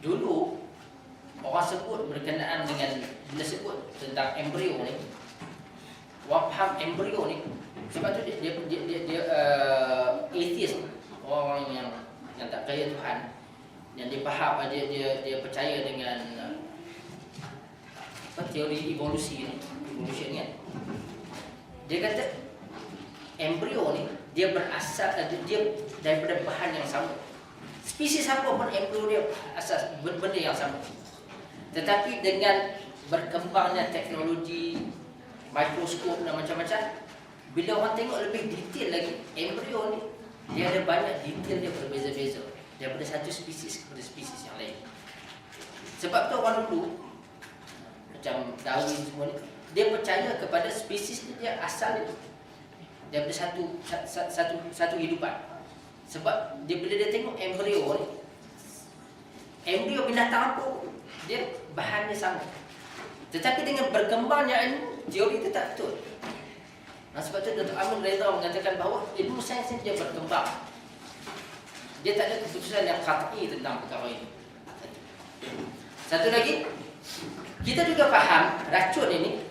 dulu orang sebut berkenaan dengan bila sebut tentang embrio ni, orang faham embrio ni sebab tu dia atheist, orang yang tak percaya Tuhan, yang dia faham, dia percaya dengan teori evolusi ni, evolution kan. Dia kata embrio ni dia berasal, dia daripada bahan yang sama. Spesies apa pun embrio dia asas benda yang sama. Tetapi dengan berkembangnya teknologi, mikroskop dan macam-macam, bila orang tengok lebih detail lagi, embrio ni dia ada banyak detail dia berbeza-beza daripada satu spesies kepada spesies yang lain. Sebab tu orang dulu macam Darwin semua ni, dia percaya kepada spesies ni dia asal daripada satu hidupan. Sebab bila dia tengok embrio ni, embrio binatang apa dia bahannya sama. Tetapi dengan berkembangnya ilmu, teori itu tak betul. Sebab tu Dr. Amin Reza mengatakan bahawa ilmu sains ni dia berkembang. Dia tak ada keputusan yang qat'i tentang perkara ini. Satu lagi, kita juga faham racun ini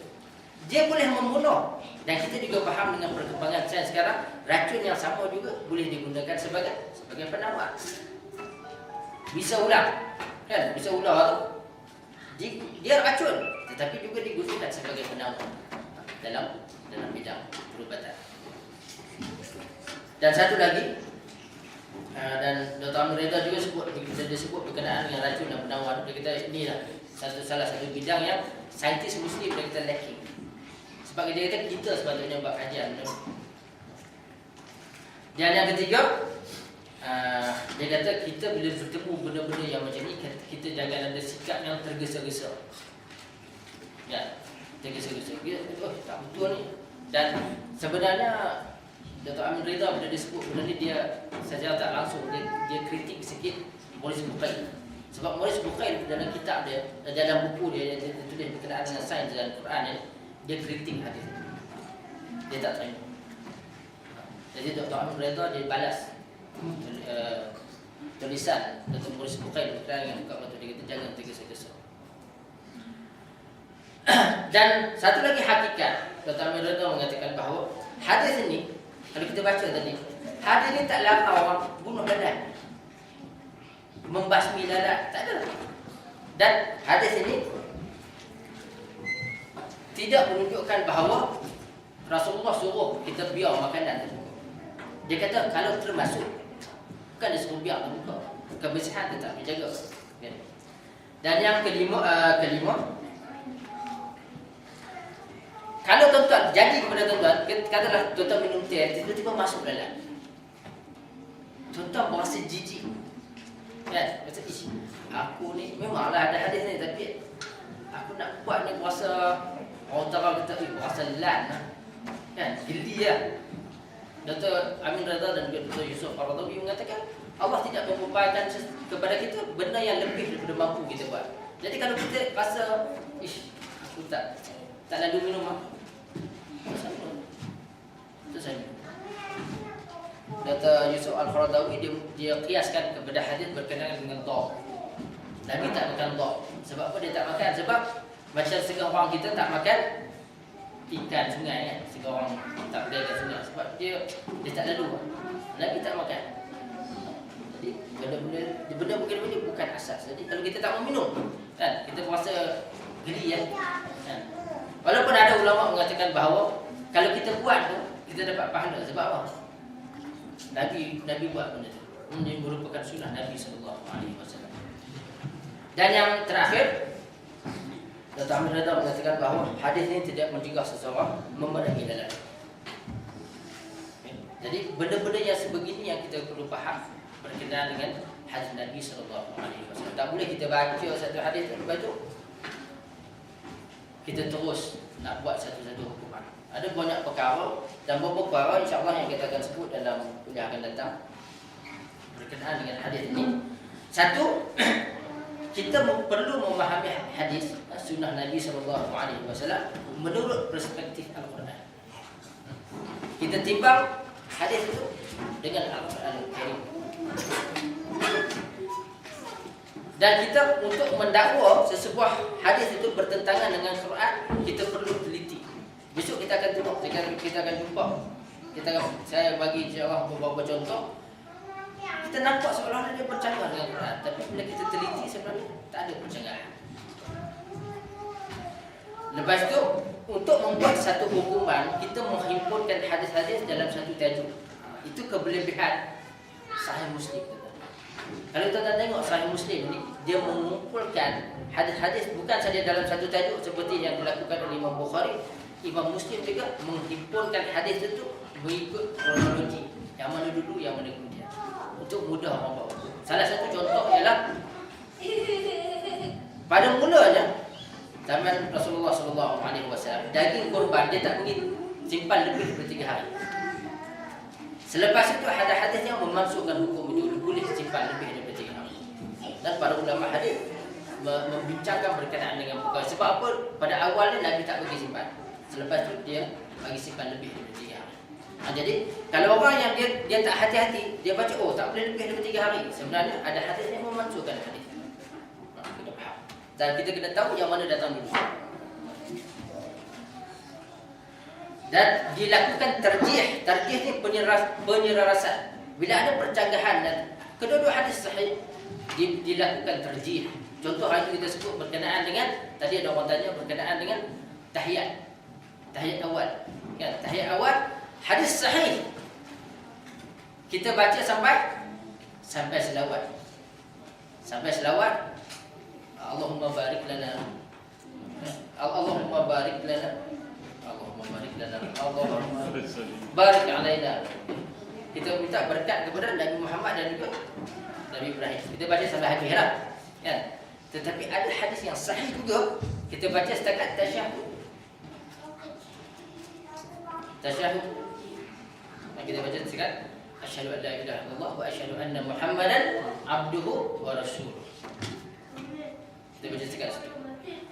dia boleh membunuh. Dan kita juga faham dengan perkembangan sains sekarang, racun yang sama juga boleh digunakan sebagai penawar. Bisa ular, kan? Bisa ular tu dia racun, tetapi juga digunakan sebagai penawar dalam bidang perubatan. Dan satu lagi, dan Dr. Amir Reza juga dia sebut berkenaan dengan racun dan penawar. Dia kata inilah salah satu bidang yang saintis Muslim dia kata lacking. Sebab dia kata kita sepatutnya buat kajian. Dan yang ketiga, dia kata kita bila bertemu benda-benda yang macam ni, kita jangan ada sikap yang tergesa-gesa. Ya, tergesa-gesa. Tak betul ni. Dan sebenarnya Dr. Amin Reza bila dia sebut benda ni, dia secara tak langsung dia kritik sikit Maurice Bucaille. Sebab Maurice Bucaille dalam kitab dia, dalam buku dia tulis berkenaan dengan sains dan Quran dia kritik hadis. Dia tak terima. Jadi Dr. Amin Reza dia balas tulisan Dr. Maurice Bucaille berkenaan dengan buka batu. Dia kata jangan tergesa-gesa. Dan satu lagi hakikat, Dr. Amin Reza mengatakan bahawa hadis ini, kalau kita baca tadi, hadis ini tak larang orang bunuh lalat, membasmi lalat, tak ada. Dan hadis ini tidak menunjukkan bahawa Rasulullah suruh kita biar makanan tu. Dia kata kalau termasuk, bukan dia suruh biar terbuka, kebersihan tetap dijaga. Dan yang kelima, kalau tuan-tuan jadi kepada tuan-tuan, katalah tuan-tuan minum teh, tiba-tiba masuk lalat, tuan-tuan berasa jijik, kan? Rasa aku ni memanglah ada hadis ni, tapi aku nak buat ni puasa. Orang Tara kata berasa lan lah, kan? Geli lah. Dr. Amin Reza dan Dr. Yusuf Al-Qaradawi mengatakan Allah tidak merupakan kepada kita benda yang lebih daripada mampu kita buat. Jadi kalau kita rasa aku tak lalu minum lah, itu saja. Dr. Yusuf Al-Qaradawi dia kiaskan kepada hadis berkenaan dengan dog. Nabi tak makan dog. Sebab apa dia tak makan? Sebab macam setengah orang kita tak makan ikan sungai kan. Setengah orang tak boleh ikan sungai sebab dia tak lalu. Nabi tak makan. Jadi benda begini bukan asas. Jadi kalau kita tak mau minum, kan, kita rasa geli ya. Kan? Walaupun ada ulama mengatakan bahawa kalau kita buat tu kita dapat pahala. Sebab apa? Nabi buat benda tu. Ini merupakan sunnah Nabi SAW. Dan yang terakhir, Dr. Amin Reza mengatakan bahawa hadis ini tidak mencegah seseorang memerangi lalat. Jadi benda-benda yang sebegini yang kita perlu faham berkenaan dengan hadis Nabi SAW. Tak boleh kita baca satu hadis lepas tu kita terus nak buat satu-satu hukuman. Ada banyak perkara dan beberapa perkara insya-Allah yang kita akan sebut dalam kuliah akan datang berkenaan dengan hadis ini. Satu, kita perlu memahami hadis sunnah Nabi SAW menurut perspektif Al-Quran. Kita timbang hadis itu dengan Al-Quran Al-Karim. Dan kita untuk mendakwa sesebuah hadis itu bertentangan dengan Quran, kita perlu teliti. Besok kita akan tengok, kita akan jumpa. Saya bagi insyaallah beberapa contoh. Kita nampak seolah-olah dia bercanggah dengan Quran, tapi bila kita teliti sebenarnya tak ada percanggahan. Lepas tu, untuk membuat satu hukuman, kita menghimpunkan hadis-hadis dalam satu tajuk. Itu kelebihan Sahih Muslim. Kalau kita tengok Sahih Muslim ni, dia mengumpulkan hadis-hadis bukan saja dalam satu tajuk seperti yang dilakukan oleh Imam Bukhari. Imam Muslim juga menghimpunkan hadis itu mengikut kronologi, yang mana dulu, yang mana kemudian, untuk mudah membawa. Salah satu contoh ialah pada mulanya zaman Rasulullah SAW, daging korban dia tak boleh simpan lebih daripada 3 hari. Selepas itu ada hadis yang memasukkan hukum itu boleh simpan lebih daripada 3 hari. Dan para ulama hadis membincangkan berkenaan dengan perkara. Sebab apa? Pada awalnya Nabi tak bagi simpan. Selepas itu dia bagi simpan lebih daripada 3 hari. Jadi kalau orang yang dia tak hati-hati, dia baca tak boleh lebih daripada 3 hari. Sebenarnya ada hadis yang memasukkan hadis. Kita faham. Dan kita kena tahu yang mana datang dulu. Dan dilakukan terjih. Terjih ni penyelarasan. Bila ada percanggahan dan kedua-dua hadis sahih, dilakukan terjih. Contoh hari kita sebut berkenaan dengan, tadi ada orang tanya berkenaan dengan tahiyat. Tahiyat awal. Ya, tahiyat awal hadis sahih. Kita baca sampai selawat. Sampai selawat. Allahumma barik lana. Allahumma barik lana. Allahumma barik lana. Allahumma barik alaina. Kita minta berkat kepada Nabi Muhammad dan juga Nabi Ibrahim. Kita baca sampai habis lah. Kan? Tetapi ada hadis yang sahih juga. Kita baca setakat tasyahud. Tasyahud. Kita baca setakat asyhadu an la ilaha illallah wa asyhadu anna Muhammadan abduhu wa rasuluh. Kita baca setakat situ.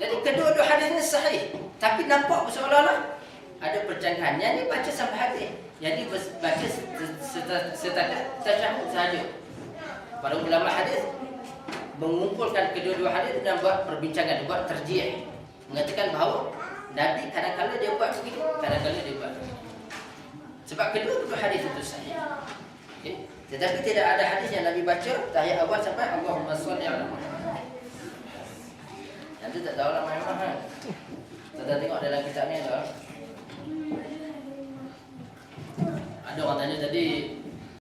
Jadi kedua-dua hadis ini sahih, tapi nampak seolah-olah ada percanggahan. Yang ni baca sampai habis, yang ni baca setakat tasyahud sahaja. Para ulama hadis mengumpulkan kedua-dua hadis dan buat perbincangan, buat terjih, mengatakan bahawa Nabi kadang-kadang dia buat begini, kadang-kadang dia buat begini. Sebab kedua-dua hadis itu sahih. Okay. Tetapi tidak ada hadis yang Nabi baca tahiyat awal sampai Allahumma shalli ala Muhammad. Nanti tak tahu lah mana-mana. Kita tengok dalam kitab ni ada orang tanya tadi